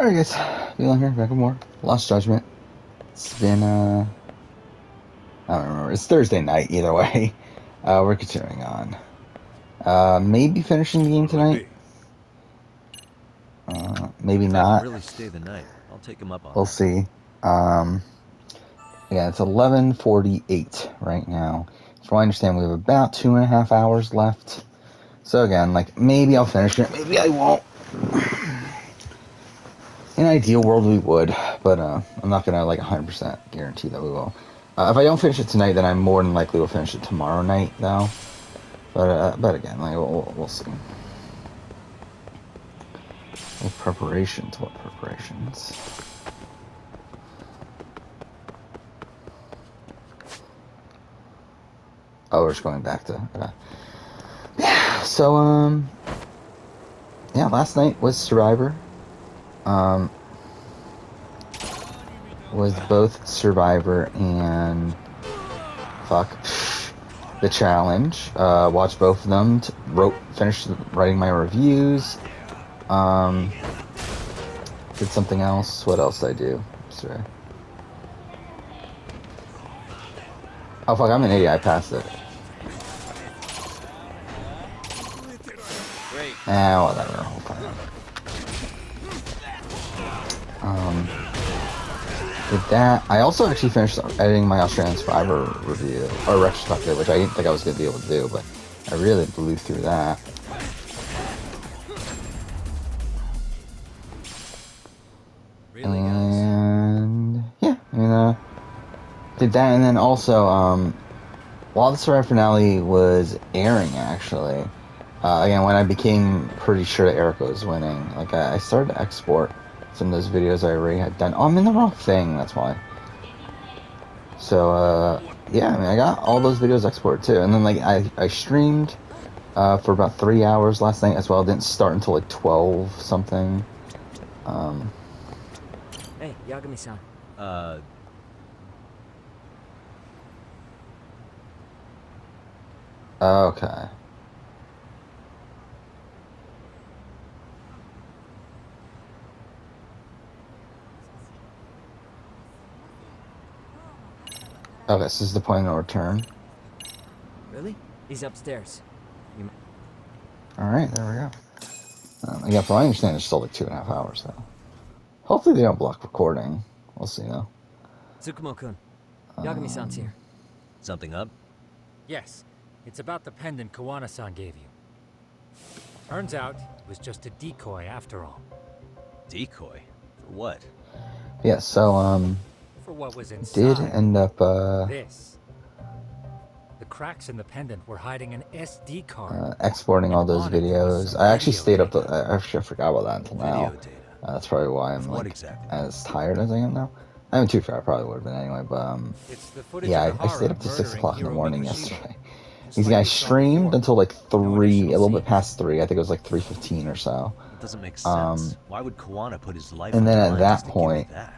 Alright guys, Elon here, back with more Lost Judgment. It's been, I don't remember, it's Thursday night either way. We're continuing on. Maybe finishing the game What'll it tonight. be? Maybe If I can not. really stay the night, I'll take him up on We'll that. see. Yeah, it's 11:48 right now. From what I understand, we have about 2.5 hours left. So again, like, maybe I'll finish it, maybe I won't. In an ideal world, we would, but I'm not gonna like 100% guarantee that we will. If I don't finish it tonight, then I more than likely will finish it tomorrow night, though. But again, like we'll see. What preparations? What preparations? Oh, we're just going back to. Yeah. So yeah. Last night was Survivor. Was both Survivor and fuck the challenge. Watched both of them. Finished writing my reviews. Did something else. What else did I do? Sorry. Oh fuck! I'm an idiot. I passed it. Great. Whatever. Did that. I also actually finished editing my Australian Survivor review, or retrospective, which I didn't think I was going to be able to do, but I really blew through that. Really, and yeah, I mean, did that, and then also, while the Survivor finale was airing, actually, again, when I became pretty sure that Erica was winning, like I started to export some of those videos I already had done. Oh, I'm in the wrong thing. That's why. So yeah, I mean, I got all those videos exported too, and then like I streamed for about 3 hours last night as well. Didn't start until like 12 something. Hey, Yagami-san. Okay. Okay, this is the point of no return. Really? He's upstairs. Alright, there we go. Again, from what I understand, it's still like 2.5 hours though. Hopefully they don't block recording. We'll see though. Tsukumo-kun. Yagami-san's here. Something up? Yes, it's about the pendant Kawana-san gave you. Turns out it was just a decoy after all. Decoy? For what? Yeah, so For what was did inside end up this. The cracks in the pendant were hiding an SD card. exporting all And those on it was videos. some I actually video stayed up. data. I actually forgot about that until now. Video data. That's probably why I'm Of what like exactly? as tired as I am now. I'm too sure I probably would have been anyway, but It's the footage yeah, of I stayed Nahara up to 6 murdering o'clock in the Hiro morning Miyashima. yesterday. Just These like guys we saw streamed before. until like No 3, a additional little bit scenes. past 3. I think it was like 3:15 or so. That doesn't make sense. Why would Kawana put his life And on the then at line that just to give me point, that?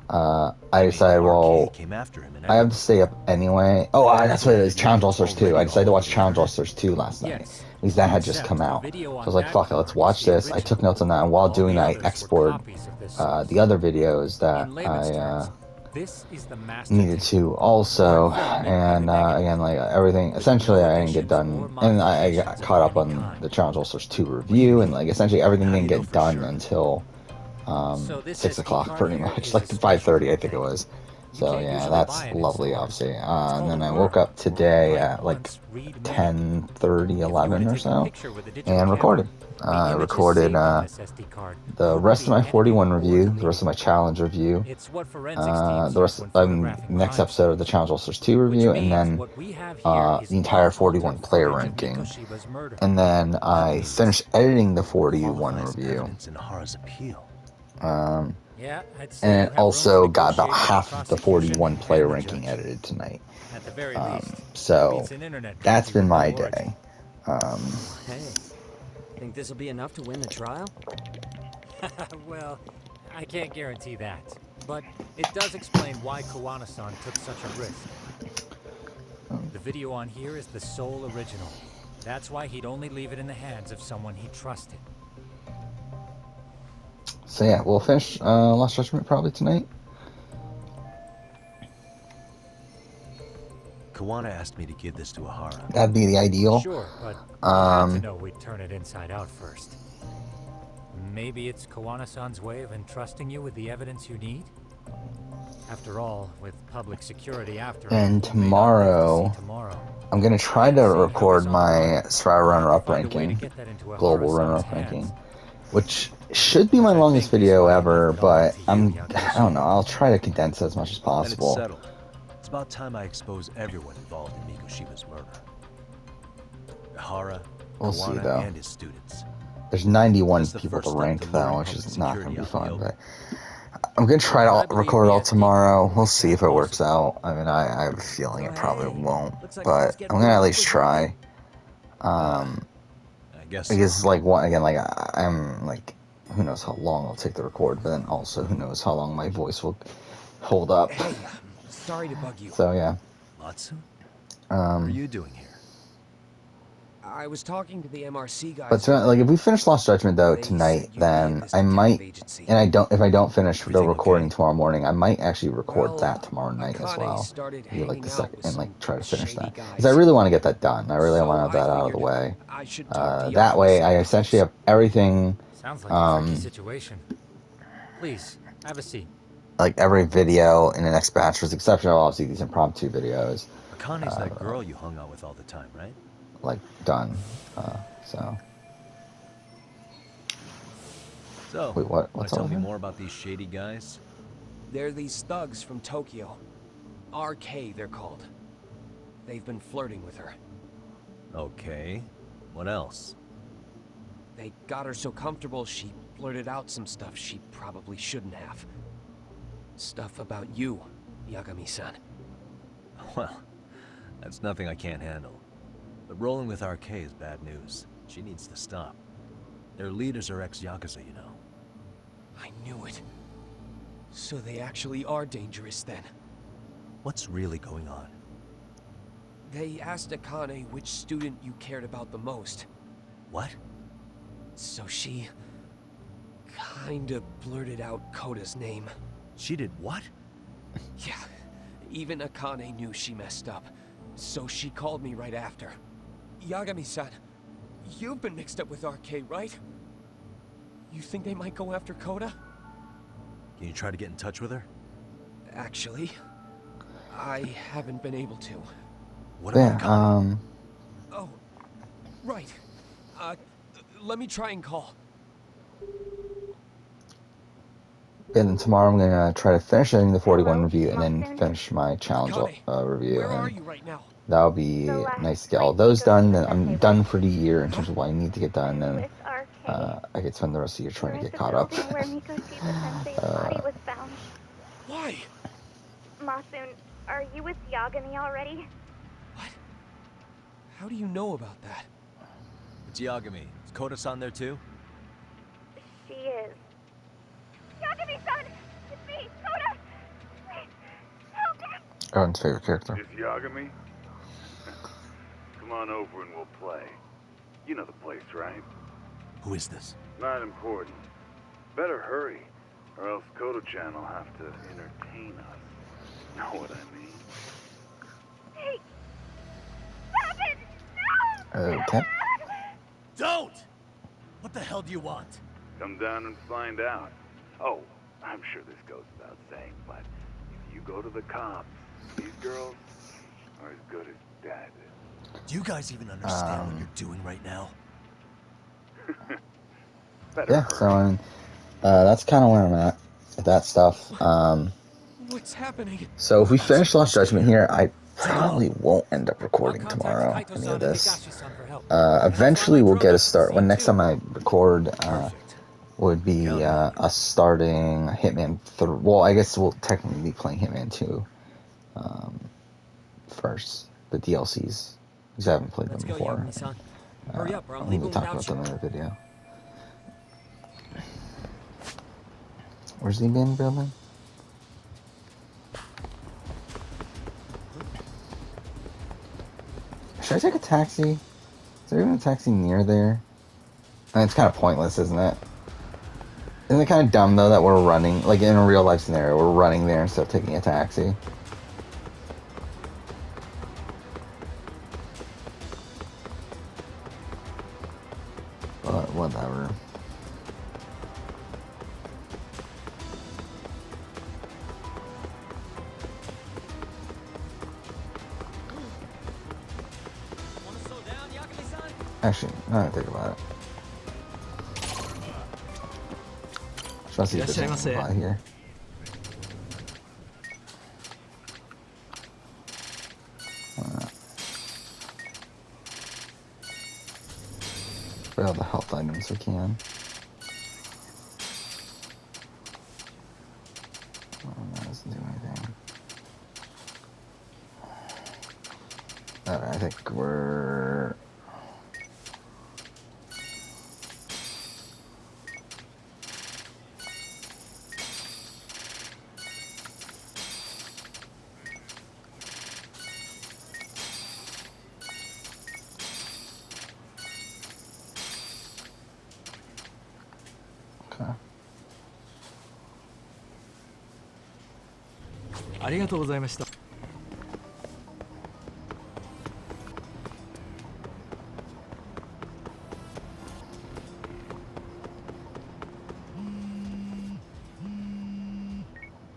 I decided, well, RK came after him and I have to everything. stay up anyway. Oh, that's what it is. Challenge All Stars 2. I decided to watch Already Challenge All Stars 2 last night. Yes. At least that had just Except come the out. So video I on was like, that fuck it, let's card watch is the this. I took original. notes on that, and while All doing the that, I others were exported copies of this source. the other videos that In layman's I terms, this is the master needed tape. to also. One filament by the And negative, again, like everything, with essentially, no I didn't get additions done. or And I got modifications caught of up any on kind. the Challenge All Stars 2 What do you review, and mean? like essentially everything How do didn't you know get for done sure? until So this 6 SD o'clock, card pretty here much, is like a special 5:30, I little think it thing. was. You So can't yeah, usually that's buy it in lovely, stores. obviously. It's And called then a I woke Word, up today write at like once, read many. 10:30, If you were to 11 or take a so, picture with a digital and camera, recorded. the I images recorded saved on this SD card the couldn't rest of be my edited 41 or review, the deleted. rest of my challenge review, It's what forensics teams the use rest when photographing next crime episode of the scenes. Challenge All Stars 2 Which review, and means then what we have here is the entire 41 unaltered player footage of ranking. Mikoshiba's murder. And then That I means finished editing the it 41 qualifies review. evidence in Nahara's appeal. Yeah, I'd say And you it have room to also got about negotiate with the half of the prosecution 41 player and the ranking judge. edited tonight. At the very least, So beats an internet that's copy been with no my origin. day. Um, Hey, think this'll be enough to win the trial? Well, I can't guarantee that. But it does explain why Kawana-san took such a risk. The video on here is the sole original. That's why he'd only leave it in the hands of someone he trusted. So yeah, we'll finish Lost Judgment probably tonight. Kawana asked me to give this to Ahara. That'd be the ideal. Sure, but you had to know we'd turn it inside out first. Maybe it's Kawana-san's way of entrusting you with the evidence you need? After all, with public security after... And tomorrow, I'm going to try to record my Survivor runner-up ranking, global runner-up ranking, which should be my longest video ever, but I don't know, I'll try to condense it as much as Then it's possible. settled. It's about time I expose everyone involved in Mikoshima's murder. Ahara, We'll see, Kawana, though. and his students. There's 91 That's the people to first step rank, to though, luring which public is not going to be security out fun, the but I'm going to try to record it all tomorrow. We'll see if it works Possible. out. I mean, I have a feeling it probably won't, Looks like but it's I'm getting going to at real least try. I guess Because, like, again, like, I'm, like, who knows how long it'll take to record, but then also who knows how long my voice will hold up. Hey, sorry to bug you. So, yeah. Matsu? What are Um, you doing here? I was talking to the MRC guys. but, like, if we finish Lost Judgment, though, They said tonight, you'd be then in this I might, detective agency. and if I don't finish the Everything recording okay? tomorrow morning, I might actually record Well, that tomorrow night as Akane well. started Maybe, like, hanging the out second, with and, like, some try to finish shady that. guys. Because I really want to get that done. I really So want to have that I out of the figured way. I should talk to That way, I Yagami-san essentially have everything, Sounds like a tricky situation. Please, have a seat. like, every video in the next batch, with the exception of, obviously, these impromptu videos, Akane's that girl you hung out with all the time, right? like, done. So, So, wait, what? wanna What's tell all me that? more about these shady guys? They're these thugs from Tokyo. RK, they're called. They've been flirting with her. Okay. What else? They got her so comfortable she blurted out some stuff she probably shouldn't have. Stuff about you, Yagami-san. Well, that's nothing I can't handle. But rolling with RK is bad news. She needs to stop. Their leaders are ex-Yakuza, you know. I knew it. So they actually are dangerous then. What's really going on? They asked Akane which student you cared about the most. What? So she... kinda blurted out Koda's name. She did what? Yeah, even Akane knew she messed up. So she called me right after. Yagami-san, you've been mixed up with RK, right? You think they might go after Koda? Can you try to get in touch with her? Actually, I haven't been able to. What about Yeah, Akane? Oh, right. Let me try and call. and tomorrow I'm gonna try to finish editing the 41 Hello, review and then Austin? finish my challenge Akane, review, where are and you right now? that'll be The last nice to get all place those to go done. to Then the I'm cafe done with- for the year in terms of what I need to get done, and With RK. I could spend the rest of the year trying We're to at get the caught up. building where Mikoshiba-sensei's body was found. Why? Masun, are you with Yagami already? What? How do you know about that? It's Yagami. Is Koda-san there too? She is. Yagami-san! It's me, Koda! Please, help me! Everyone's favorite character. It's Yagami? Come on over and we'll play. You know the place, right? Who is this? Not important. Better hurry, or else Kodo-chan will have to entertain us. Know what I mean? Hey! Stop it! No! Okay. Don't! What the hell do you want? Come down and find out. Oh, I'm sure this goes without saying, but if you go to the cops, these girls are as good as dead. Do you guys even understand what you're doing right now? Better Yeah, hurry. so I mean, that's kind of where I'm at with that stuff. What's happening? So if we finish Lost Judgment here, I probably won't end up recording I'll tomorrow contact any Kaito-san of and this. Higashi-san for help. Eventually we'll get a start. When Scene next two. time I record, Perfect. would be us starting Hitman 3. Well, I guess we'll technically be playing Hitman 2 first, the DLCs, because I haven't played Let's them go, before. Yagami-san. Hurry up, or I'm I'm leaving going to talk without about you. them in the video. Where's the main building? Should I take a taxi? Is there even a taxi near there? I mean, it's kind of pointless, isn't it? Isn't it kind of dumb though that we're running, like in a real life scenario, we're running there instead of taking a taxi? But whatever. Actually, now that I think about it. Let's see if there's anything out here. For all the health items we can. Oh, that doesn't do anything. Alright, I think we're... Okay. ありがとうございました。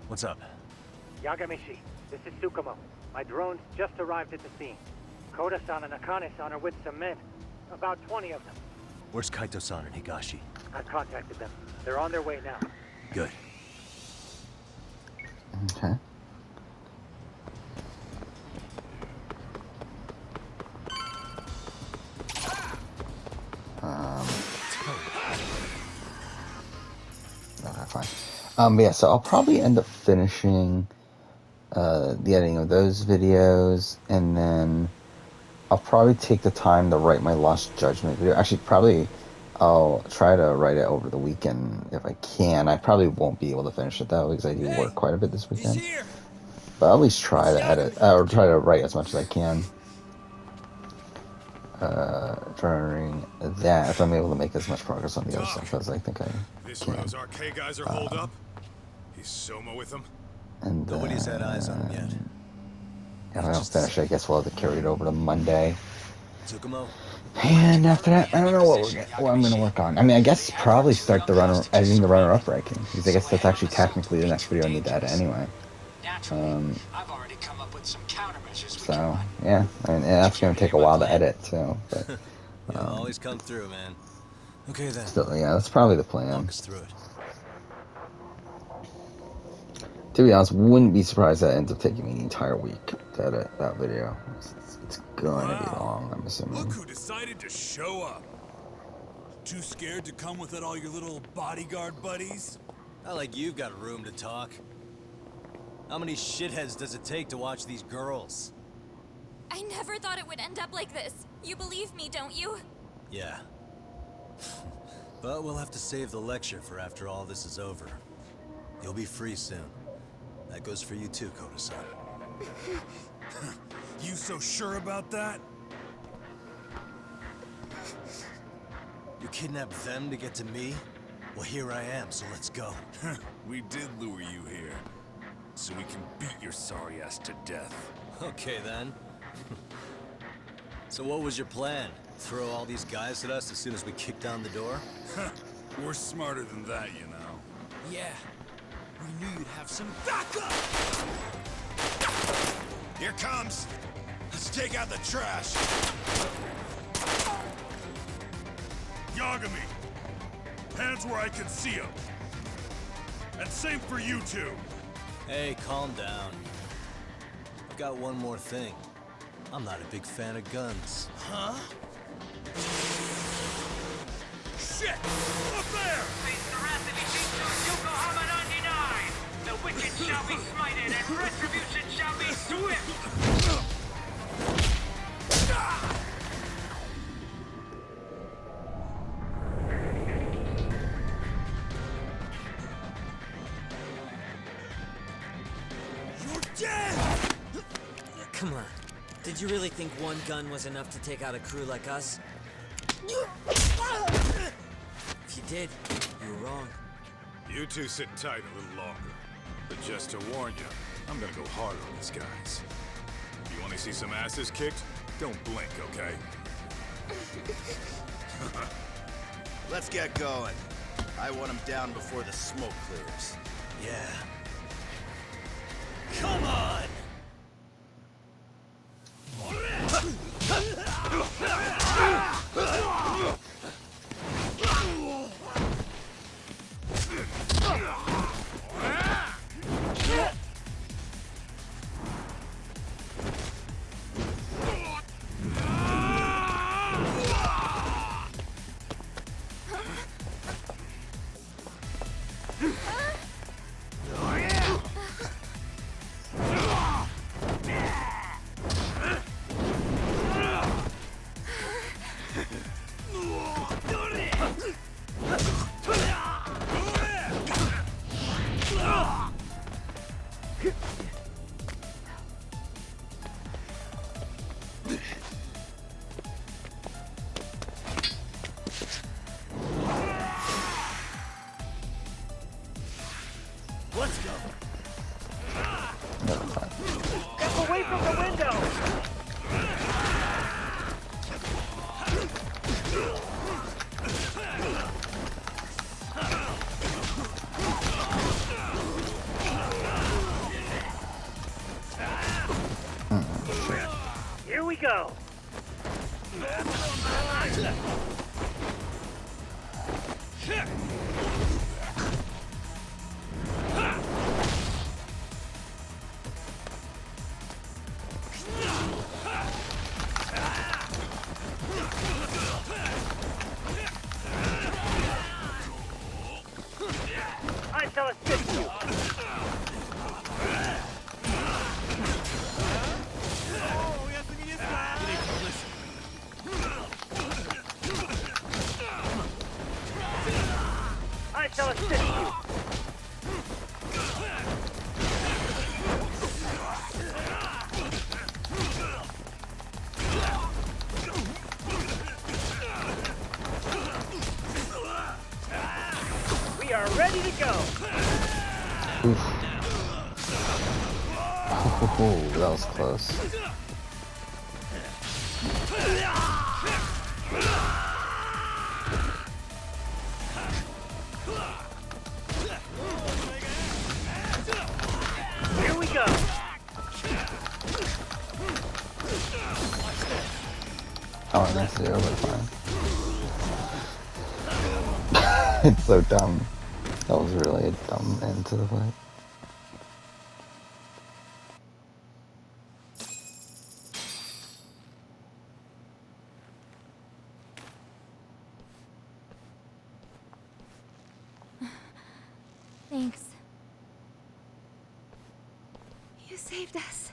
What's up? Yagamishi, this is Tsukumo. My drones just arrived at the scene. Koda-san and Akane-san are with some men. About 20 of them. Where's Kaito-san and Higashi? I've contacted them. They're on their way now. Good. Okay. Okay, fine. But yeah, so I'll probably end up finishing the editing of those videos, and then I'll probably take the time to write my Lost Judgment video. Actually, probably I'll try to write it over the weekend if I can. I probably won't be able to finish it though, because I do work quite a bit this weekend. But I'll at least try to edit, or try to write as much as I can. During that, if I'm able to make as much progress on the other stuff as I think I This can. where those RK guys are holed up? He's Soma with them? And Nobody's had eyes on him yet. If I don't finish it, I guess we'll have to carry it over to Monday. Tsukumo? And after that, I don't know what I'm gonna work on. I mean, I guess probably start editing the runner-up ranking, because I guess that's actually technically the next video I need to edit anyway. I've already come up with some countermeasures. So yeah, and that's gonna take a while to edit too. But You'll always come through, man. Okay then. still, yeah, that's probably the plan. Walk us through it. To be honest, wouldn't be surprised that ends up taking me the entire week to edit that video. It's going to be long, I'm assuming. Look who decided to show up. Too scared to come without all your little bodyguard buddies? Not like you've got room to talk. How many shitheads does it take to watch these girls? I never thought it would end up like this. You believe me, don't you? Yeah. But we'll have to save the lecture for after all this is over. You'll be free soon. That goes for you too, Koda-san. You so sure about that? You kidnapped them to get to me? Well, here I am, so let's go. We did lure you here. So we can beat your sorry ass to death. Okay, then. So what was your plan? Throw all these guys at us as soon as we kick down the door? We're smarter than that, you know. Yeah, we knew you'd have some backup. Here comes! Let's take out the trash! Yagami! Hands where I can see them! And same for you two! Hey, calm down. I've got one more thing. I'm not a big fan of guns. Huh? Shit! Up there! Face the wrath of Ishinzo Yokohama 99! The wicked shall be smited and retribution shall be swift! You're dead! Come on. Did you really think one gun was enough to take out a crew like us? If you did, you were wrong. You two sit tight a little longer. But just to warn you, I'm gonna go hard on these guys. If you want to see some asses kicked, don't blink, okay? Let's get going. I want him down before the smoke clears. Yeah. Come on! Let's go. Step away from the window! Here we go. I shall assist you. I shall assist you. We are ready to go. Oof. Oh, that was close. Here we go. Oh, that's 0, but fine. It's so dumb. That was really a dumb end to the fight. Thanks. You saved us.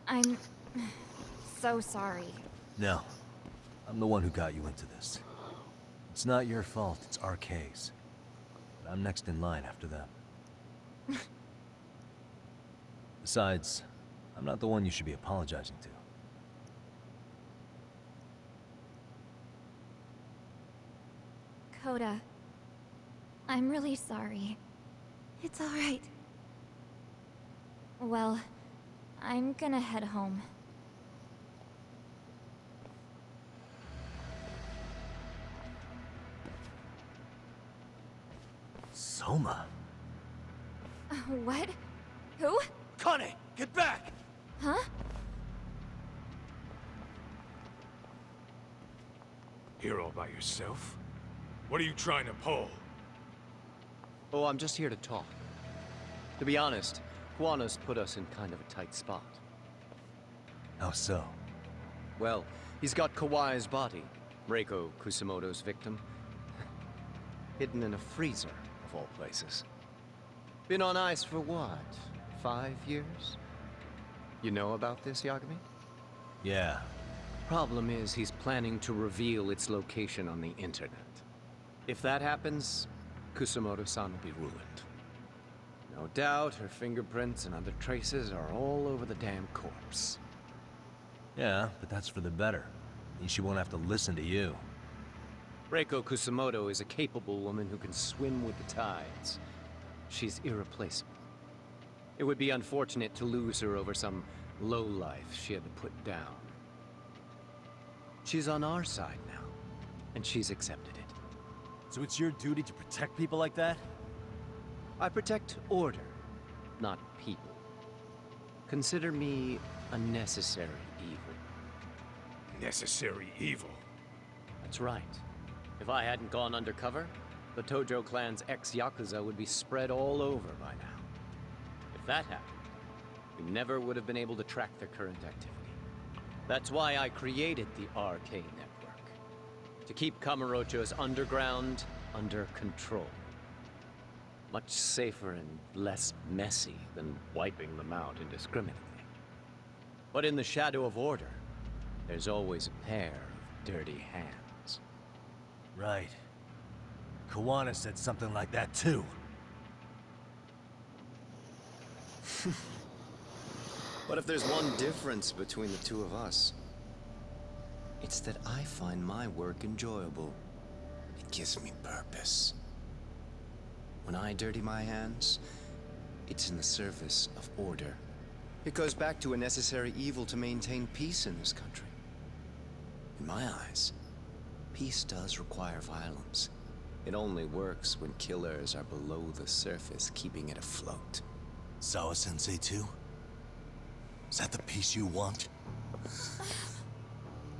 I'm so sorry. No. I'm the one who got you into this. It's not your fault, it's RK's. But I'm next in line after them. Besides, I'm not the one you should be apologizing to. Coda, I'm really sorry. It's all right. Well, I'm gonna head home. Soma? What? Who? Connie, get back! Huh? Here all by yourself? What are you trying to pull? Oh, I'm just here to talk. To be honest, Kuwano's put us in kind of a tight spot. How so? Well, he's got Kawai's body, Reiko Kusamoto's victim, hidden in a freezer, of all places. Been on ice for what, 5 years? You know about this, Yagami? Yeah. Problem is, he's planning to reveal its location on the internet. If that happens, Kusamoto-san will be ruined. No doubt her fingerprints and other traces are all over the damn corpse. Yeah, but that's for the better. Means she won't have to listen to you. Reiko Kusamoto is a capable woman who can swim with the tides. She's irreplaceable. It would be unfortunate to lose her over some lowlife she had to put down. She's on our side now, and she's accepted it. So it's your duty to protect people like that? I protect order, not people. Consider me a necessary evil. Necessary evil? That's right. If I hadn't gone undercover, the Tojo clan's ex-Yakuza would be spread all over by now. If that happened, we never would have been able to track their current activity. That's why I created the RK Network. To keep Kamurocho's underground under control. Much safer and less messy than wiping them out indiscriminately. But in the shadow of order, there's always a pair of dirty hands. Right. Kawana said something like that too. But if there's one difference between the two of us, it's that I find my work enjoyable. It gives me purpose. When I dirty my hands, it's in the service of order. It goes back to a necessary evil to maintain peace in this country. In my eyes, peace does require violence. It only works when killers are below the surface, keeping it afloat. Sawa-sensei too? Is that the peace you want?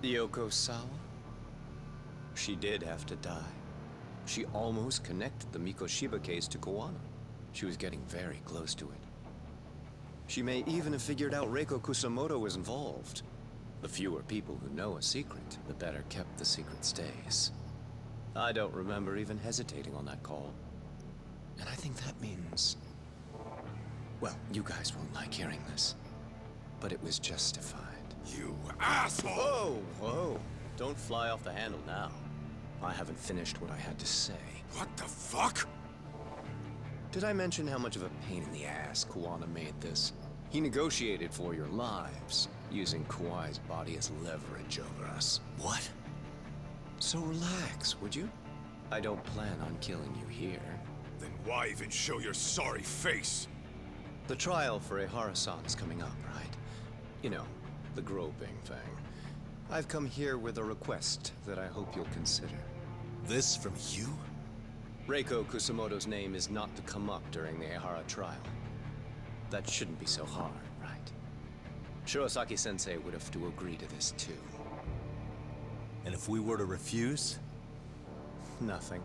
Yoko Sawa? She did have to die. She almost connected the Mikoshiba case to Kawana. She was getting very close to it. She may even have figured out Reiko Kusamoto was involved. The fewer people who know a secret, the better kept the secret stays. I don't remember even hesitating on that call. And I think that means... Well, you guys won't like hearing this, but it was justified. You asshole! Whoa, whoa. Don't fly off the handle now. I haven't finished what I had to say. What the fuck? Did I mention how much of a pain in the ass Kawana made this? He negotiated for your lives, using Kawai's body as leverage over us. What? So relax, would you? I don't plan on killing you here. Then why even show your sorry face? The trial for Ehara-san is coming up, right? You know, the groping thing. I've come here with a request that I hope you'll consider. This from you? Reiko Kusamoto's name is not to come up during the Ehara trial. That shouldn't be so hard, right? Shirosaki-sensei would have to agree to this too. And if we were to refuse? Nothing.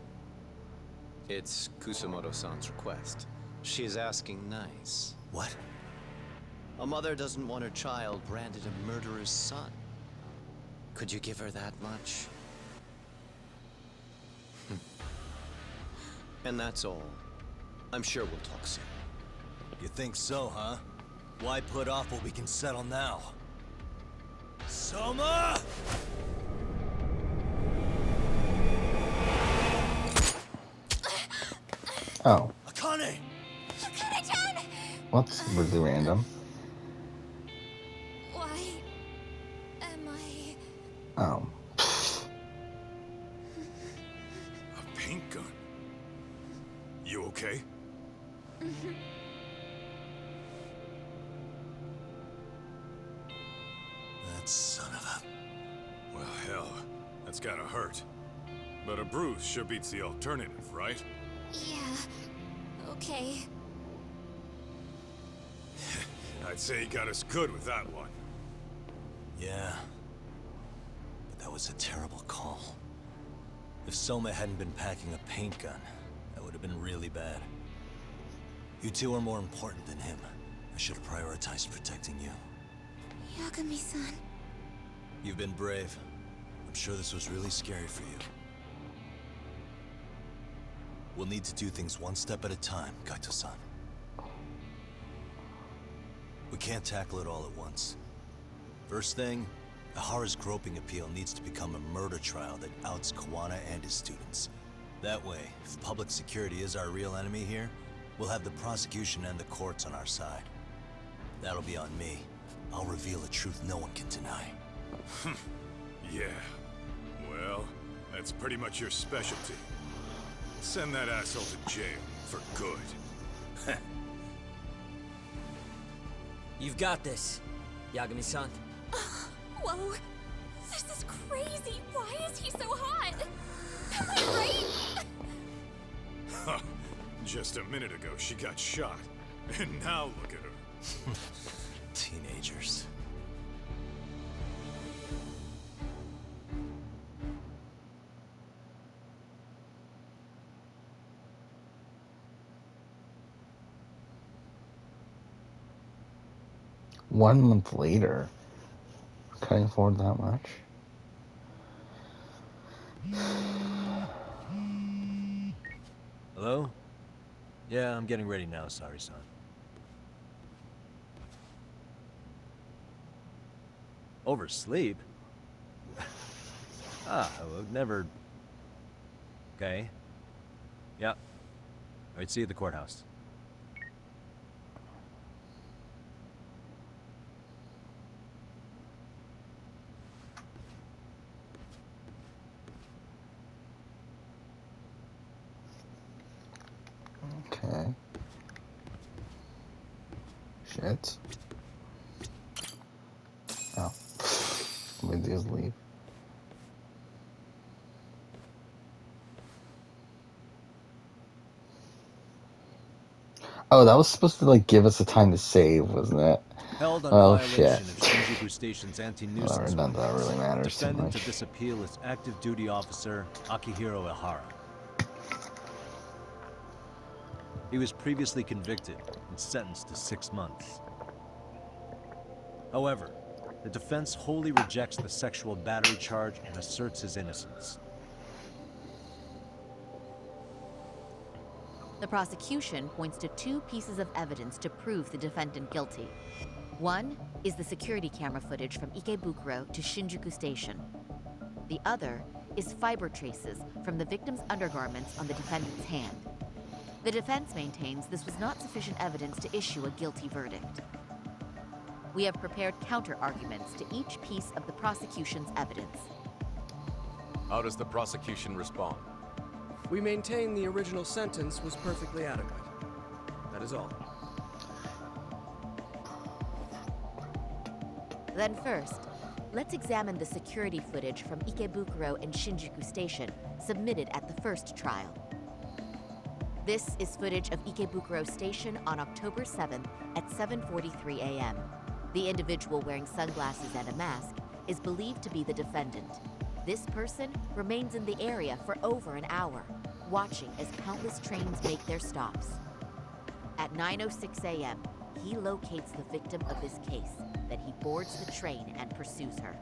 It's Kusamoto-san's request. She's asking nice. What? A mother doesn't want her child branded a murderer's son. Could you give her that much? And that's all. I'm sure we'll talk soon. You think so, huh? Why put off what we can settle now? Soma! Oh. Akane! Akane-chan! Well, that's really random. Why am I... Oh. A paint gun? You okay? That son of a... Well, hell, that's gotta hurt. But a bruise sure beats the alternative, right? Yeah. Okay. I'd say he got us good with that one. Yeah. But that was a terrible call. If Soma hadn't been packing a paint gun, that would have been really bad. You two are more important than him. I should have prioritized protecting you. Yagami-san. You've been brave. I'm sure this was really scary for you. We'll need to do things one step at a time, Kaito-san. We can't tackle it all at once. First thing, Ehara's groping appeal needs to become a murder trial that outs Kawana and his students. That way, if public security is our real enemy here, we'll have the prosecution and the courts on our side. That'll be on me. I'll reveal a truth no one can deny. Yeah. Well, that's pretty much your specialty. Send that asshole to jail for good. You've got this, Yagami-san. Whoa. This is crazy. Why is he so hot? Right? Just a minute ago, she got shot. And now look at her. Teenagers. One month later. Can I afford that much? Hello? Yeah, I'm getting ready now, sorry, son. Oversleep? I would never... Okay. Yeah. Alright, see you at the courthouse. Okay. Shit. Oh. Let me just leave. Oh, that was supposed to like give us a time to save, wasn't it? Held on Oh violation shit. of Shinjuku Station's anti-nuisance Whatever, none of that really matters too Defendant much. of this appeal is active duty officer Akihiro Ihara. He was previously convicted and sentenced to 6 months. However, the defense wholly rejects the sexual battery charge and asserts his innocence. The prosecution points to 2 pieces of evidence to prove the defendant guilty. One is the security camera footage from Ikebukuro to Shinjuku Station. The other is fiber traces from the victim's undergarments on the defendant's hand. The defense maintains this was not sufficient evidence to issue a guilty verdict. We have prepared counter-arguments to each piece of the prosecution's evidence. How does the prosecution respond? We maintain the original sentence was perfectly adequate. That is all. Then first, let's examine the security footage from Ikebukuro and Shinjuku Station submitted at the first trial. This is footage of Ikebukuro Station on October 7th at 7:43 a.m. The individual wearing sunglasses and a mask is believed to be the defendant. This person remains in the area for over an hour, watching as countless trains make their stops. At 9:06 a.m., he locates the victim of this case, then he boards the train and pursues her.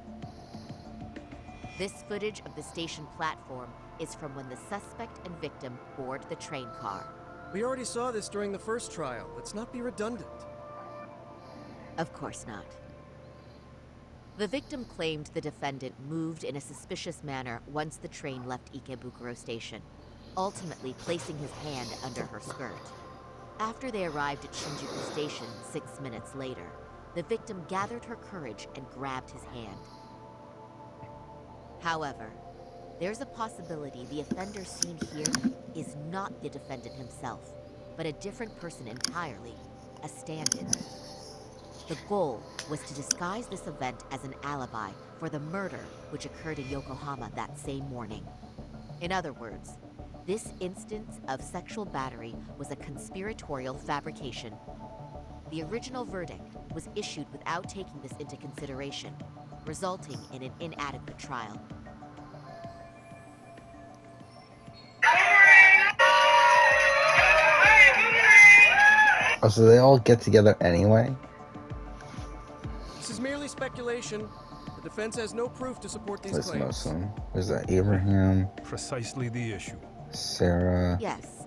This footage of the station platform is from when the suspect and victim board the train car. We already saw this during the first trial. Let's not be redundant. Of course not. The victim claimed the defendant moved in a suspicious manner once the train left Ikebukuro Station, ultimately placing his hand under her skirt. After they arrived at Shinjuku Station 6 minutes later, the victim gathered her courage and grabbed his hand. However, there's a possibility the offender seen here is not the defendant himself, but a different person entirely, a stand-in. The goal was to disguise this event as an alibi for the murder which occurred in Yokohama that same morning. In other words, this instance of sexual battery was a conspiratorial fabrication. The original verdict was issued without taking this into consideration, resulting in an inadequate trial. Oh, so they all get together anyway? This is merely speculation. The defense has no proof to support these Let's know claims. some. There's that Abraham. Precisely the issue. Sarah. Yes,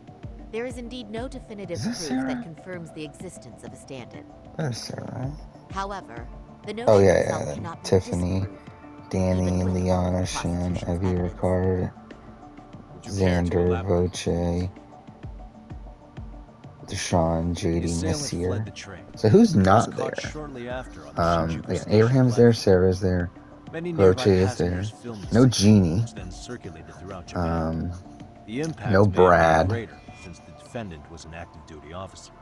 there is indeed no definitive Is proof this Sarah? that confirms the existence of a stand-in. There's Sarah. However, the notion Oh yeah, itself yeah. cannot be Tiffany, disproved. Danny, Liana, Shan, Evie, Ricard, Xander, Voce, Deshaun, The JD, assailant Nasir. fled the train. So who's He was not caught there? shortly after on the Shinjuku Yeah, Station Abraham's there, platform. Sarah's there, Many nearby Roche is there. passengers filmed the No scene, Genie. which then circulated throughout Japan. The impact no may have been Brad. greater since the defendant was an active duty officer.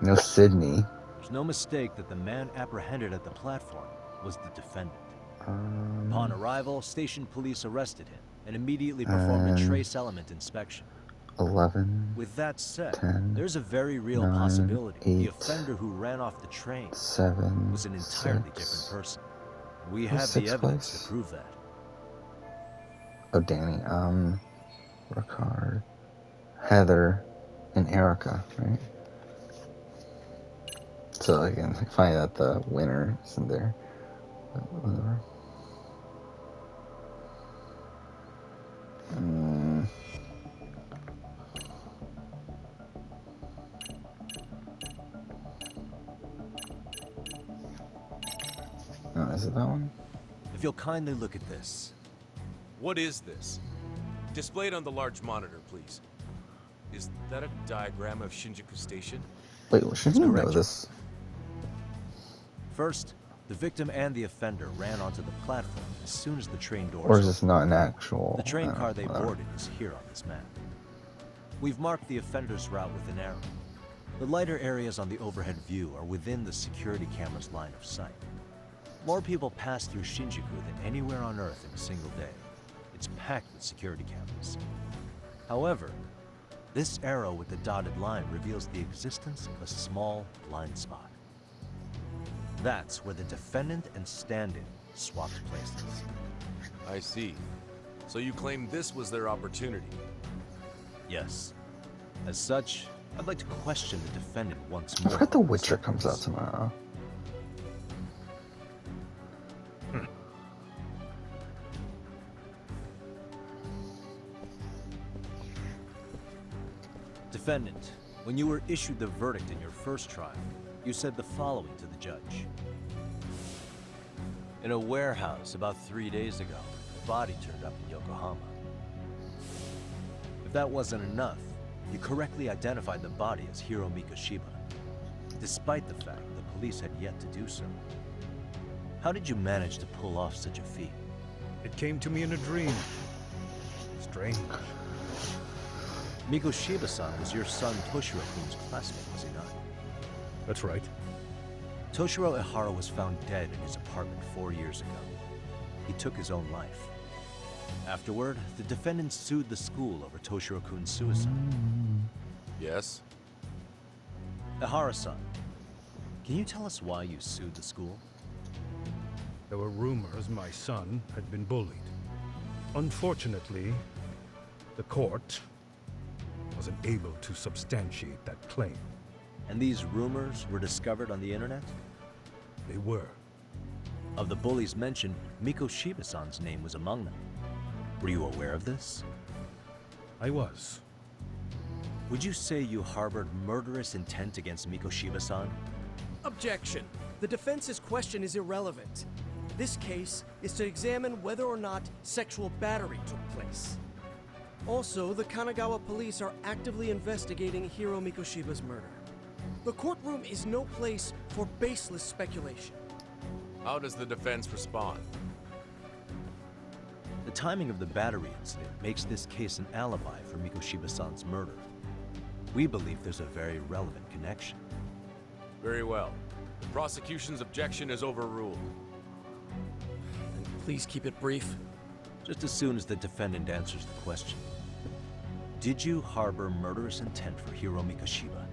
No Sydney. There's no mistake that the man apprehended at the platform was the defendant. Upon arrival, station police arrested him and immediately performed a trace element inspection. 11. With that said, 10, there's a very real 9, possibility the 8, offender who ran off the train 7. was an entirely 6. different person. We Who's have the sixth evidence place? to prove that. Oh, Danny. Ricard, Heather, and Erica, right? So I can find out the winner isn't there. But whatever. Oh, is it that one? If you'll kindly look at this. What is this? Displayed on the large monitor, please. Is that a diagram of Shinjuku Station? Wait, well, shouldn't you know correct. this? First, the victim and the offender ran onto the platform as soon as the train doors Or is opened. this not an actual? The train car they whatever. boarded is here on this map. We've marked the offender's route with an arrow. The lighter areas on the overhead view are within the security camera's line of sight. More people pass through Shinjuku than anywhere on Earth in a single day. It's packed with security cameras. However, this arrow with the dotted line reveals the existence of a small blind spot. That's where the defendant and stand-in swapped places. I see. So you claim this was their opportunity? Yes. As such, I'd like to question the defendant once I more. forgot The Witcher comes out tomorrow. Defendant, when you were issued the verdict in your first trial, you said the following to the judge. In a warehouse about 3 days ago, a body turned up in Yokohama. If that wasn't enough, you correctly identified the body as Hiro Mikoshiba, despite the fact the police had yet to do so. How did you manage to pull off such a feat? It came to me in a dream. Strange. Mikoshiba-san was your son Toshiro-kun's classmate, was he not? That's right. Toshiro Ihara was found dead in his apartment 4 years ago. He took his own life. Afterward, the defendant sued the school over Toshiro-kun's suicide. Yes? Ihara-san, can you tell us why you sued the school? There were rumors my son had been bullied. Unfortunately, the court wasn't able to substantiate that claim. And these rumors were discovered on the internet? They were. Of the bullies mentioned, Mikoshiba-san's name was among them. Were you aware of this? I was. Would you say you harbored murderous intent against Mikoshiba-san? Objection. The defense's question is irrelevant. This case is to examine whether or not sexual battery took place. Also, the Kanagawa police are actively investigating Hiro Mikoshiba's murder. The courtroom is no place for baseless speculation. How does the defense respond? The timing of the battery incident makes this case an alibi for Mikoshiba-san's murder. We believe there's a very relevant connection. Very well. The prosecution's objection is overruled. And please keep it brief. Just as soon as the defendant answers the question. Did you harbor murderous intent for Hiro Mikoshiba?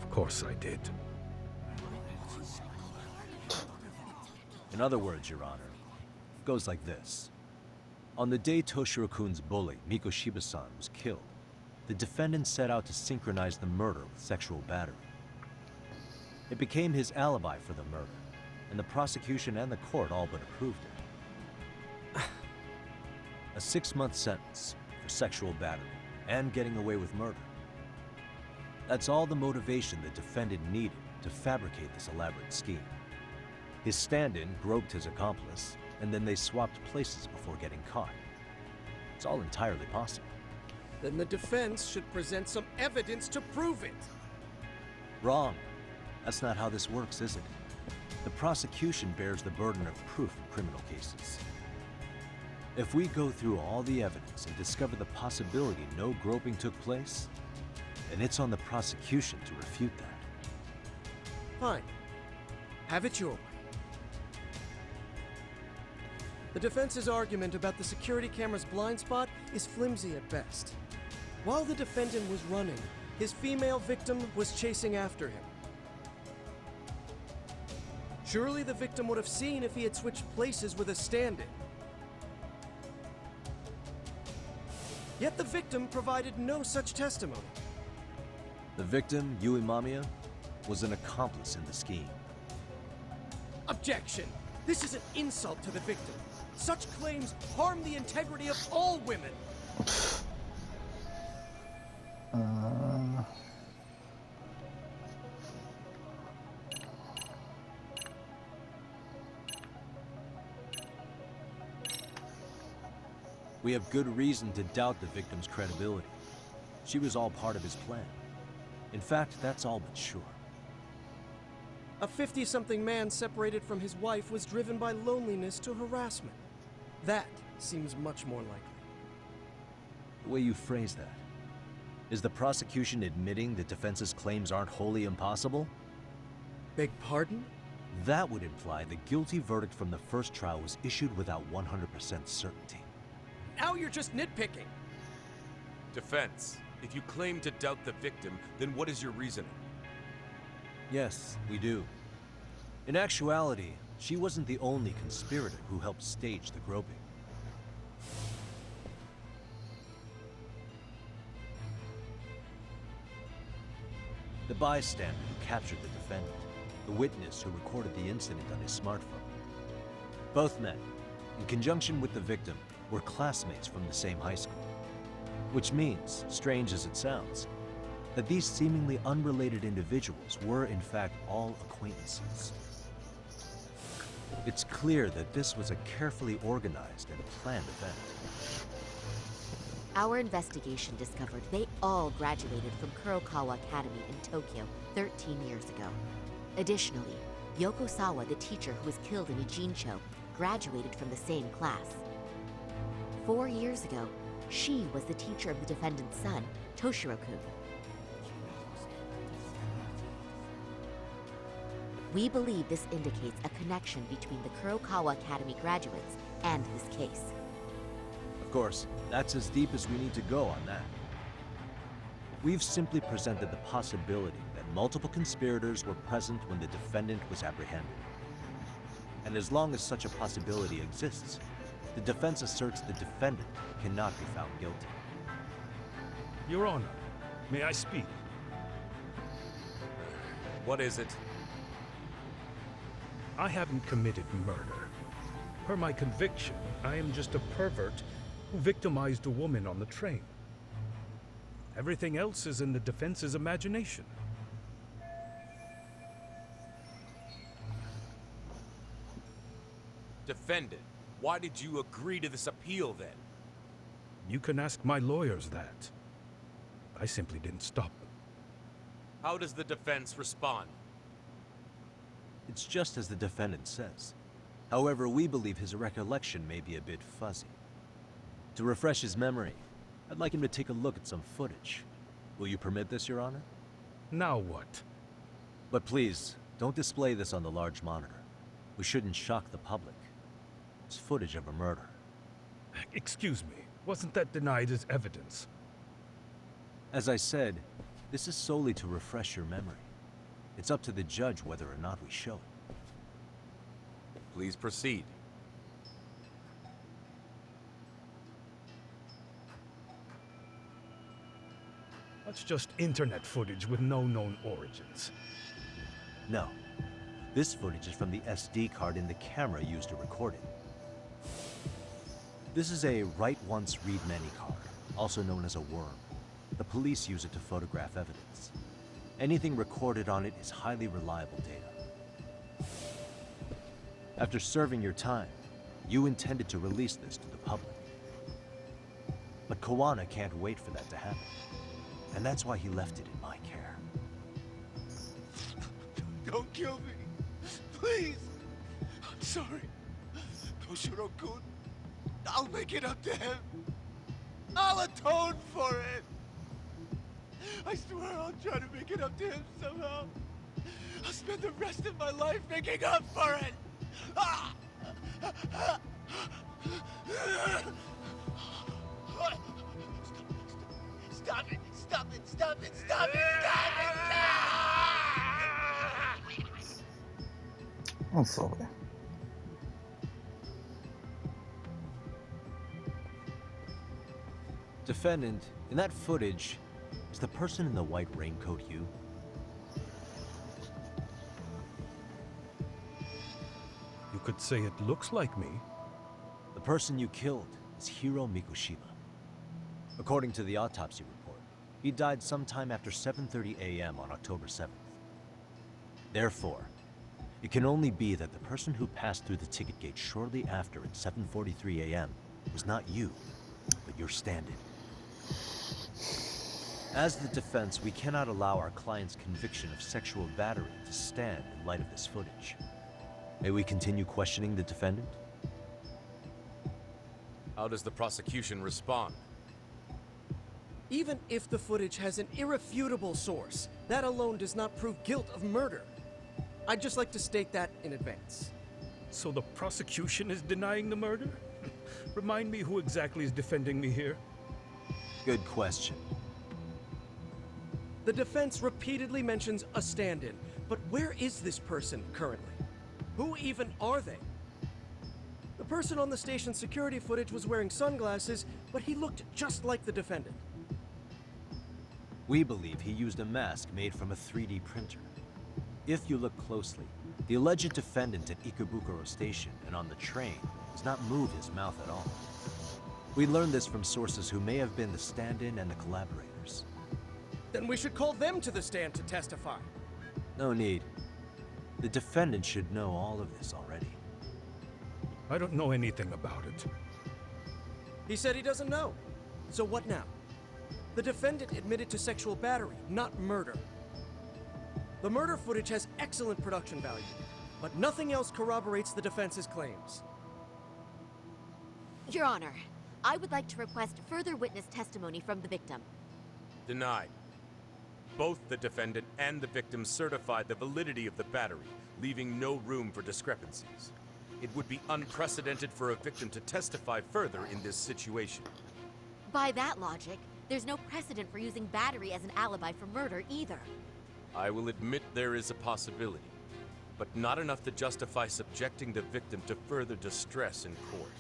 Of course I did. In other words, Your Honor, it goes like this. On the day Toshiro-kun's bully, Mikoshiba-san, was killed, the defendant set out to synchronize the murder with sexual battery. It became his alibi for the murder, and the prosecution and the court all but approved it. A 6-month sentence for sexual battery and getting away with murder. That's all the motivation the defendant needed to fabricate this elaborate scheme. His stand-in groped his accomplice, and then they swapped places before getting caught. It's all entirely possible. Then the defense should present some evidence to prove it. Wrong. That's not how this works, is it? the prosecution bears the burden of proof in criminal cases. If we go through all the evidence and discover the possibility no groping took place, then it's on the prosecution to refute that. Fine. Have it your way. The defense's argument about the security camera's blind spot is flimsy at best. While the defendant was running, his female victim was chasing after him. Surely the victim would have seen if he had switched places with a stand-in. Yet the victim provided no such testimony. The victim, Yui Mamiya, was an accomplice in the scheme. Objection! This is an insult to the victim. Such claims harm the integrity of all women. We have good reason to doubt the victim's credibility. She was all part of his plan. In fact, that's all but sure. A 50-something man separated from his wife was driven by loneliness to harassment. That seems much more likely. The way you phrase that, is the prosecution admitting the defense's claims aren't wholly impossible? Beg pardon? That would imply the guilty verdict from the first trial was issued without 100% certainty. Now you're just nitpicking. Defense, if you claim to doubt the victim, then what is your reasoning? Yes, we do. In actuality, she wasn't the only conspirator who helped stage the groping. The bystander who captured the defendant, the witness who recorded the incident on his smartphone. Both men, in conjunction with the victim, were classmates from the same high school. Which means, strange as it sounds, that these seemingly unrelated individuals were in fact all acquaintances. It's clear that this was a carefully organized and planned event. Our investigation discovered they all graduated from Kurokawa Academy in Tokyo 13 years ago. Additionally, Yoko Sawa, the teacher who was killed in Ijincho, graduated from the same class. 4 years ago, she was the teacher of the defendant's son, Toshiro-kun. We believe this indicates a connection between the Kurokawa Academy graduates and this case. Of course, that's as deep as we need to go on that. We've simply presented the possibility that multiple conspirators were present when the defendant was apprehended. And as long as such a possibility exists, the defense asserts the defendant cannot be found guilty. Your Honor, may I speak? What is it? I haven't committed murder. Per my conviction, I am just a pervert who victimized a woman on the train. Everything else is in the defense's imagination. Defendant, why did you agree to this appeal then? You can ask my lawyers that. I simply didn't stop them. How does the defense respond? It's just as the defendant says. However, we believe his recollection may be a bit fuzzy. To refresh his memory, I'd like him to take a look at some footage. Will you permit this, Your Honor? Now what? But please, don't display this on the large monitor. We shouldn't shock the public. It's footage of a murder. Excuse me, wasn't that denied as evidence? As I said, this is solely to refresh your memory. It's up to the judge whether or not we show it. Please proceed. That's just internet footage with no known origins. No. This footage is from the SD card in the camera used to record it. This is a write once, read many card, also known as a worm. The police use it to photograph evidence. Anything recorded on it is highly reliable data. After serving your time, you intended to release this to the public. But Kawana can't wait for that to happen. And that's why he left it in my care. Don't kill me. Please. I'm sorry. Toshiro-kun. I'll make it up to him. I'll atone for it. I swear I'll try to make it up to him somehow. I'll spend the rest of my life making up for it. Ah! Stop it! Stop it! Stop it! Stop it! Oh, slowly. Defendant, in that footage, is the person in the white raincoat you? You could say it looks like me. The person you killed is Hiro Mikoshiba. According to the autopsy report, he died sometime after 7:30 a.m. on October 7th. Therefore, it can only be that the person who passed through the ticket gate shortly after at 7:43 a.m. was not you, but your stand-in. As the defense, we cannot allow our client's conviction of sexual battery to stand in light of this footage. May we continue questioning the defendant? How does the prosecution respond? Even if the footage has an irrefutable source, that alone does not prove guilt of murder. I'd just like to state that in advance. So the prosecution is denying the murder? Remind me who exactly is defending me here? Good question. The defense repeatedly mentions a stand-in, but where is this person currently? Who even are they? The person on the station security footage was wearing sunglasses, but he looked just like the defendant. We believe he used a mask made from a 3D printer. If you look closely, the alleged defendant at Ikebukuro Station and on the train does not move his mouth at all. We learned this from sources who may have been the stand-in and the collaborators. Then we should call them to the stand to testify. No need. The defendant should know all of this already. I don't know anything about it. He said he doesn't know. So what now? The defendant admitted to sexual battery, not murder. The murder footage has excellent production value, but nothing else corroborates the defense's claims. Your Honor, I would like to request further witness testimony from the victim. Denied. Both the defendant and the victim certified the validity of the battery, leaving no room for discrepancies. It would be unprecedented for a victim to testify further in this situation. By that logic, there's no precedent for using battery as an alibi for murder either. I will admit there is a possibility, but not enough to justify subjecting the victim to further distress in court.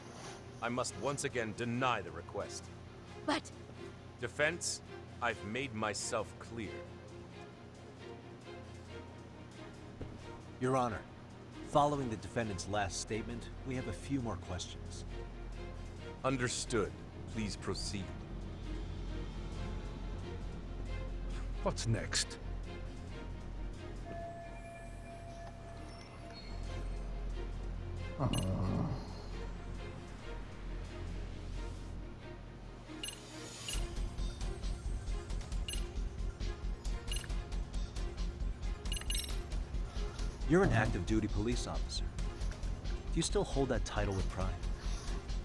I must once again deny the request. But... Defense, I've made myself clear. Your Honor, following the defendant's last statement, we have a few more questions. Understood. Please proceed. What's next? You're an active duty police officer. Do you still hold that title with pride?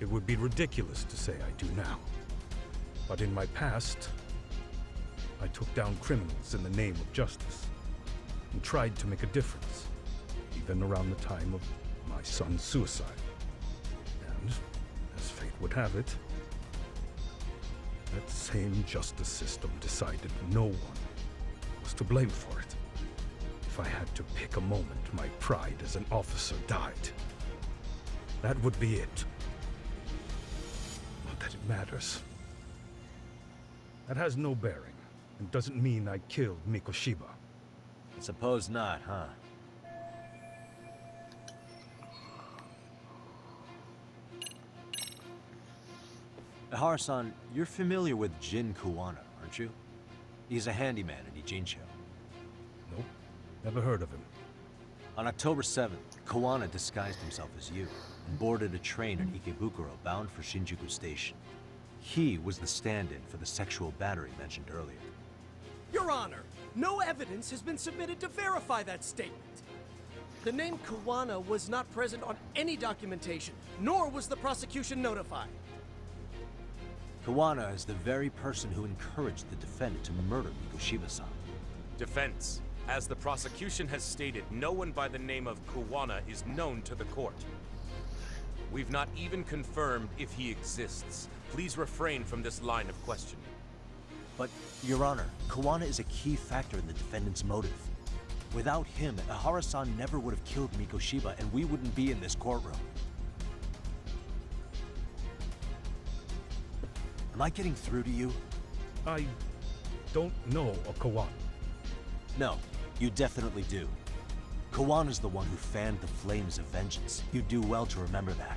It would be ridiculous to say I do now. But in my past, I took down criminals in the name of justice and tried to make a difference, even around the time of my son's suicide. And, as fate would have it, that same justice system decided no one was to blame for it. If I had to pick a moment my pride as an officer died, that would be it. Not that it matters. That has no bearing, and doesn't mean I killed Mikoshiba. I suppose not, huh? Ihara-san, you're familiar with Jin Kuwana, aren't you? He's a handyman in Ijincho. Nope, never heard of him. On October 7th, Kuwana disguised himself as you and boarded a train in Ikebukuro bound for Shinjuku Station. He was the stand-in for the sexual battery mentioned earlier. Your Honor, no evidence has been submitted to verify that statement. The name Kawana was not present on any documentation, nor was the prosecution notified. Kawana is the very person who encouraged the defendant to murder Mikoshiba-san. Defense. As the prosecution has stated, no one by the name of Kawana is known to the court. We've not even confirmed if he exists. Please refrain from this line of questioning. But, Your Honor, Kawana is a key factor in the defendant's motive. Without him, Ihara-san never would have killed Mikoshiba, and we wouldn't be in this courtroom. Am I getting through to you? I don't know a Kawana. No, you definitely do. Kawana's the one who fanned the flames of vengeance. You do well to remember that.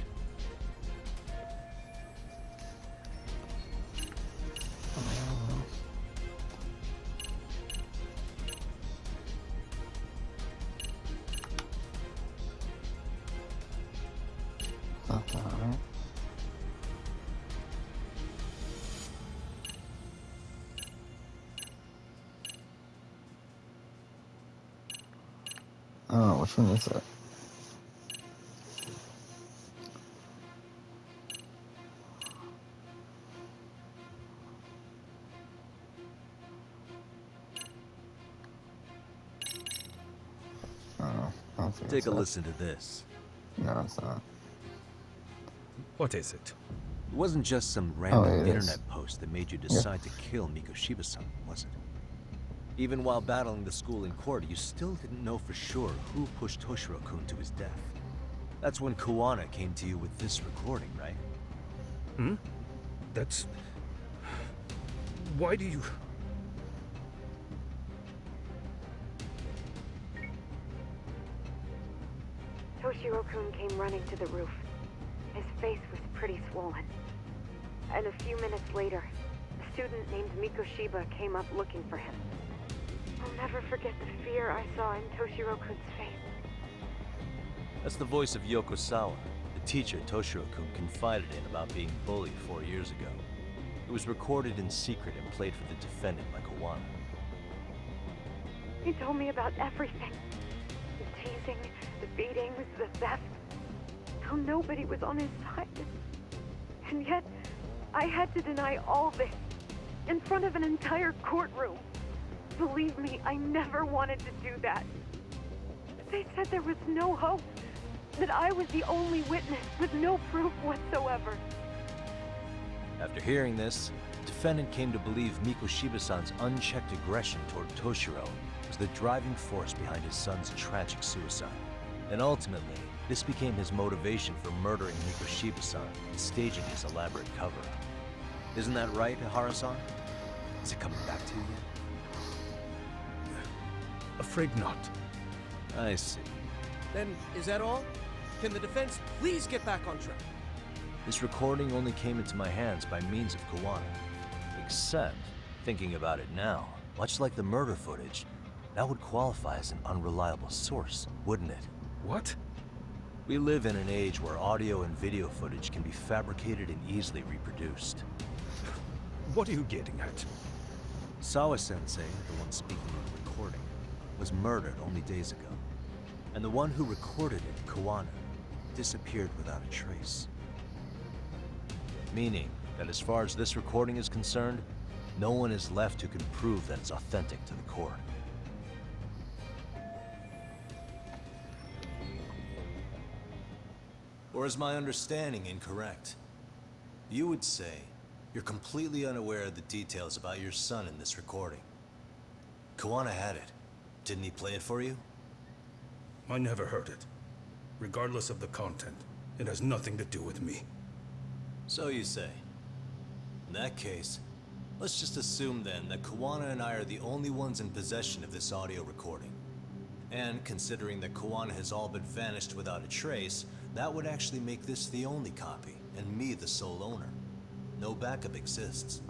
Oh, which one is it? Oh, I don't think Take it's a that. listen to this. No, it's not. What is it? It wasn't just some random it is. internet post that made you decide to kill Mikoshiba-san, was it? Even while battling the school in court, you still didn't know for sure who pushed Toshiro-kun to his death. That's when Kawana came to you with this recording, right? Hmm? That's... Why do you... Toshiro-kun came running to the roof. His face was pretty swollen. And a few minutes later, a student named Mikoshiba came up looking for him. I'll never forget the fear I saw in Toshiro-kun's face. That's the voice of Yoko Sawa, the teacher Toshiro-kun confided in about being bullied 4 years ago. It was recorded in secret and played for the defendant by Kawana. He told me about everything. The teasing, the beatings, the theft. How nobody was on his side. And yet, I had to deny all this in front of an entire courtroom. Believe me, I never wanted to do that. They said there was no hope, that I was the only witness with no proof whatsoever. After hearing this, the defendant came to believe Mikoshiba-san's unchecked aggression toward Toshiro was the driving force behind his son's tragic suicide. And ultimately, this became his motivation for murdering Mikoshiba-san and staging his elaborate cover-up. Isn't that right, Ihara-san? Is it coming back to you yet? Afraid not. I see. Then, is that all? Can the defense please get back on track? This recording only came into my hands by means of Kawana. Except, thinking about it now, much like the murder footage, that would qualify as an unreliable source, wouldn't it? What? We live in an age where audio and video footage can be fabricated and easily reproduced. What are you getting at? Sawa-sensei, the one speaking on the recording, was murdered only days ago. And the one who recorded it, Kawana, disappeared without a trace. Meaning that as far as this recording is concerned, no one is left who can prove that it's authentic to the court. Or is my understanding incorrect? You would say you're completely unaware of the details about your son in this recording. Kawana had it. Didn't he play it for you? I never heard it. Regardless of the content, it has nothing to do with me. So you say. In that case, let's just assume then that Kawana and I are the only ones in possession of this audio recording. And considering that Kawana has all but vanished without a trace, that would actually make this the only copy, and me the sole owner. No backup exists.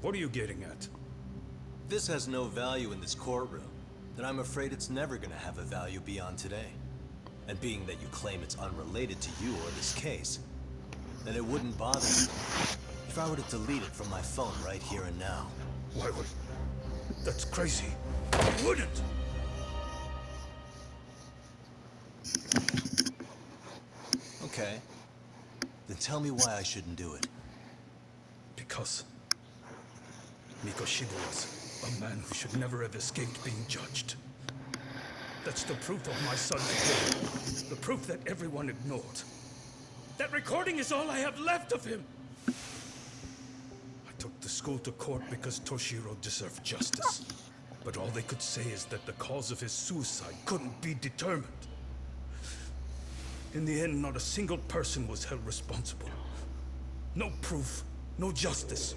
What are you getting at? This has no value in this courtroom, then I'm afraid it's never gonna have a value beyond today. And being that you claim it's unrelated to you or this case, then it wouldn't bother me if I were to delete it from my phone right here and now. Why would... That's crazy. I wouldn't! Okay. Then tell me why I shouldn't do it. Because Mikoshiba was a man who should never have escaped being judged. That's the proof of my son's guilt. The proof that everyone ignored. That recording is all I have left of him! I took the school to court because Toshiro deserved justice. But all they could say is that the cause of his suicide couldn't be determined. In the end, not a single person was held responsible. No proof, no justice.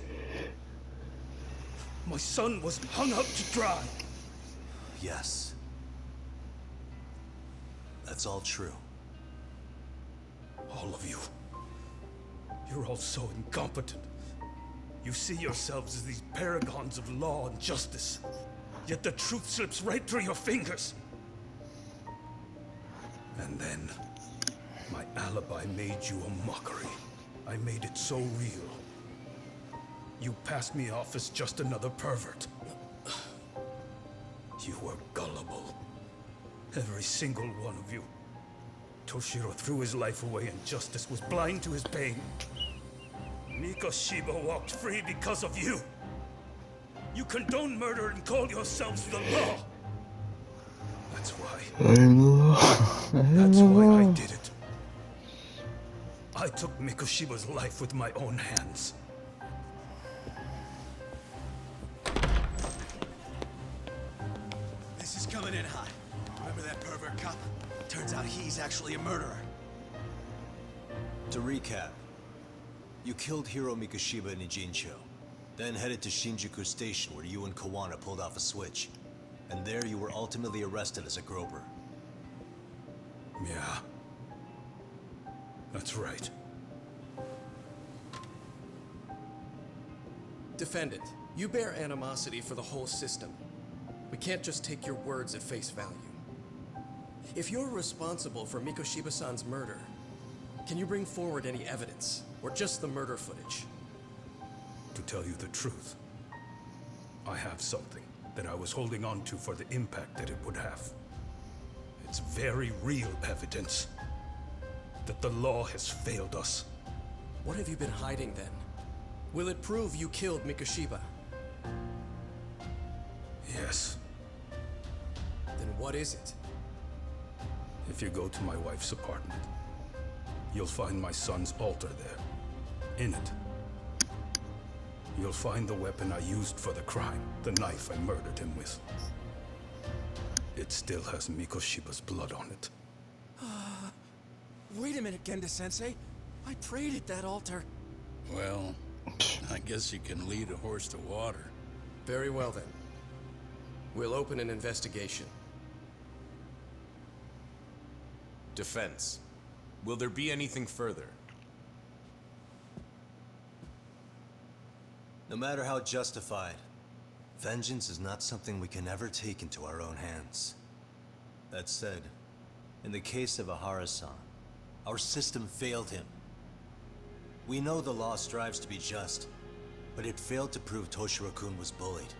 My son was hung out to dry. Yes. That's all true. All of you. You're all so incompetent. You see yourselves as these paragons of law and justice. Yet the truth slips right through your fingers. And then, my alibi made you a mockery. I made it so real. You passed me off as just another pervert. You were gullible. Every single one of you. Toshiro threw his life away and justice was blind to his pain. Mikoshiba walked free because of you. You condone murder and call yourselves the law. That's why. That's why I did it. I took Mikoshiba's life with my own hands. This is coming in hot. Remember that pervert cop? Turns out he's actually a murderer. To recap, you killed Hiro Mikoshiba in Ijincho, then headed to Shinjuku Station where you and Kawana pulled off a switch. And there you were ultimately arrested as a groper. Yeah. That's right. Defendant, you bear animosity for the whole system. We can't just take your words at face value. If you're responsible for Mikoshiba-san's murder, can you bring forward any evidence, or just the murder footage? To tell you the truth, I have something that I was holding on to for the impact that it would have. It's very real evidence that the law has failed us. What have you been hiding then? Will it prove you killed Mikoshiba? Yes. Then what is it? If you go to my wife's apartment, you'll find my son's altar there. In it, you'll find the weapon I used for the crime, the knife I murdered him with. It still has Mikoshiba's blood on it. Wait a minute, Genda-sensei. I prayed at that altar. Well, I guess you can lead a horse to water. Very well then. We'll open an investigation. Defense. Will there be anything further? No matter how justified, vengeance is not something we can ever take into our own hands. That said, in the case of Ahara-san, our system failed him. We know the law strives to be just, but it failed to prove Toshiro-kun was bullied.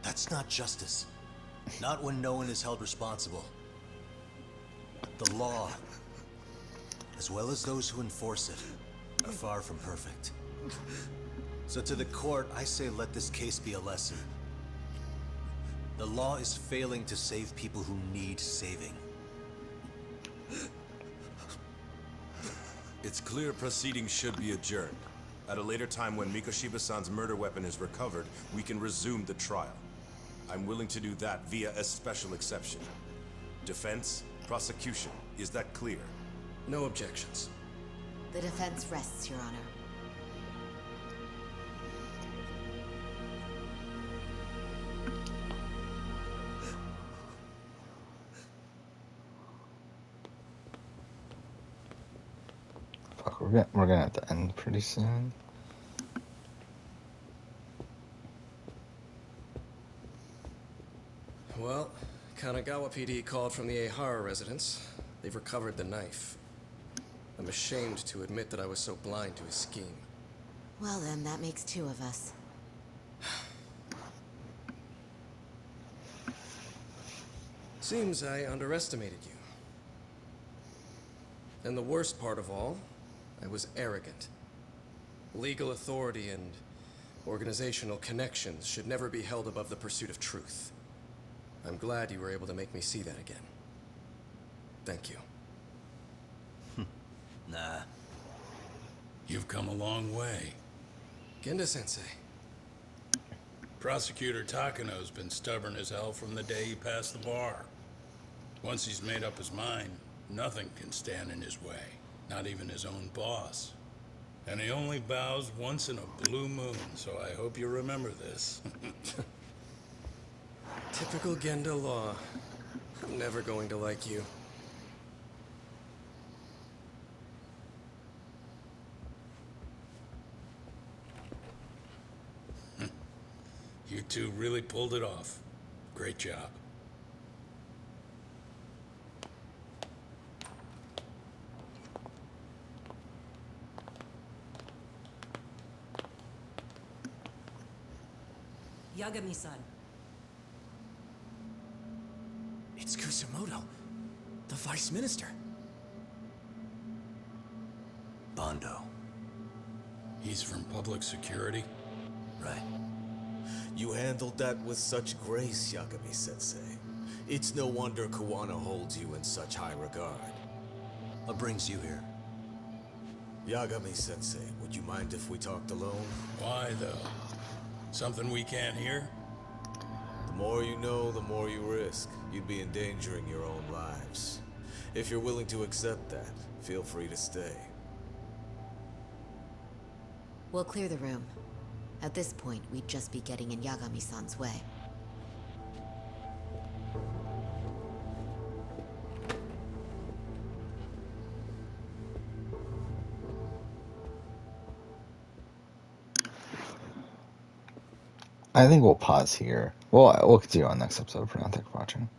That's not justice. Not when no one is held responsible. The law, as well as those who enforce it, are far from perfect. So to the court, I say let this case be a lesson. The law is failing to save people who need saving. It's clear proceedings should be adjourned. At a later time when Mikoshiba-san's murder weapon is recovered, we can resume the trial. I'm willing to do that via a special exception. Defense, prosecution, is that clear? No objections. The defense rests, Your Honor. Fuck, we're gonna have to end pretty soon. Well, Kanagawa PD called from the Ehara residence. They've recovered the knife. I'm ashamed to admit that I was so blind to his scheme. Well then, that makes two of us. Seems I underestimated you. And the worst part of all, I was arrogant. Legal authority and organizational connections should never be held above the pursuit of truth. I'm glad you were able to make me see that again. Thank you. Nah. You've come a long way. Genda-sensei. Prosecutor Takano's been stubborn as hell from the day he passed the bar. Once he's made up his mind, nothing can stand in his way, not even his own boss. And he only bows once in a blue moon, so I hope you remember this. Typical Genda law. I'm never going to like you. You two really pulled it off. Great job. Yagami-san. It's Kusumoto, the Vice Minister. Bondo. He's from public security? Right. You handled that with such grace, Yagami-sensei. It's no wonder Kuwana holds you in such high regard. What brings you here? Yagami-sensei, would you mind if we talked alone? Why, though? Something we can't hear? The more you know, the more you risk. You'd be endangering your own lives. If you're willing to accept that, feel free to stay. We'll clear the room. At this point, we'd just be getting in Yagami-san's way. I think we'll pause here. We'll continue on next episode. For now, thanks for watching.